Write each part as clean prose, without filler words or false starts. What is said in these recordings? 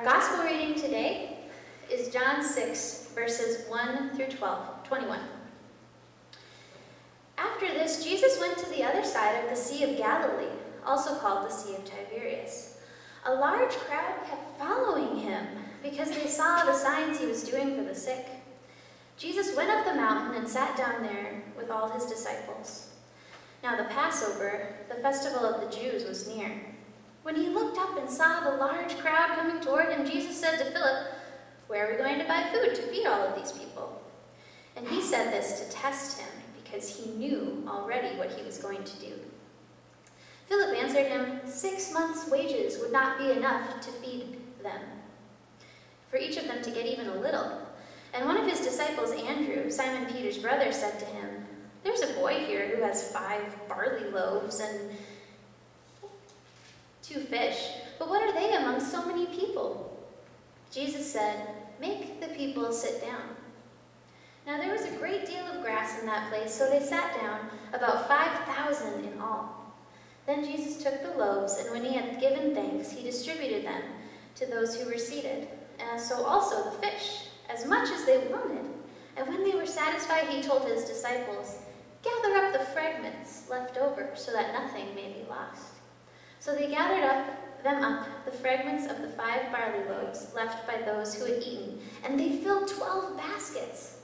Our gospel reading today is John 6, verses 1 through 21. After this, Jesus went to the other side of the Sea of Galilee, also called the Sea of Tiberias. A large crowd kept following him because they saw the signs he was doing for the sick. Jesus went up the mountain and sat down there with all his disciples. Now the Passover, the festival of the Jews, was near. When he looked up and saw the large crowd coming toward him, Jesus said to Philip, "Where are we going to buy food to feed all of these people?" And he said this to test him, because he knew already what he was going to do. Philip answered him, 6 months' wages would not be enough to feed them, for each of them to get even a little. And one of his disciples, Andrew, Simon Peter's brother, said to him, "There's a boy here who has 5 barley loaves and 2 fish, but what are they among so many people?" Jesus said, "Make the people sit down." Now there was a great deal of grass in that place, so they sat down, about 5,000 in all. Then Jesus took the loaves, and when he had given thanks, he distributed them to those who were seated, and so also the fish, as much as they wanted. And when they were satisfied, he told his disciples, "Gather up the fragments left over, so that nothing may be lost." So they gathered the fragments of the 5 barley loaves left by those who had eaten, and they filled 12 baskets.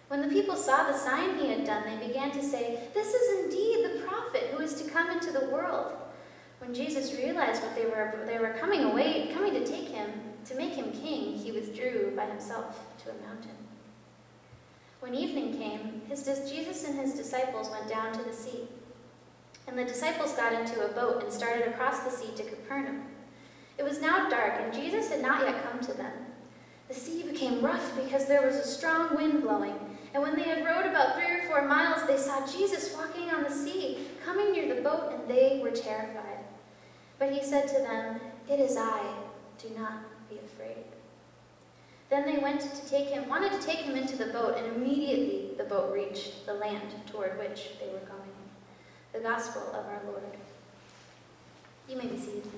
When the people saw the sign he had done, they began to say, "This is indeed the prophet who is to come into the world." When Jesus realized what they were coming to take him, to make him king, he withdrew by himself to a mountain. When evening came, Jesus and his disciples went down to the sea. And the disciples got into a boat and started across the sea to Capernaum. It was now dark, and Jesus had not yet come to them. The sea became rough because there was a strong wind blowing, and when they had rowed about 3 or 4 miles, they saw Jesus walking on the sea, coming near the boat, and they were terrified. But he said to them, "It is I, do not be afraid." Then they wanted to take him into the boat, and immediately the boat reached the land toward which they were going. The Gospel of our Lord. You may be seated.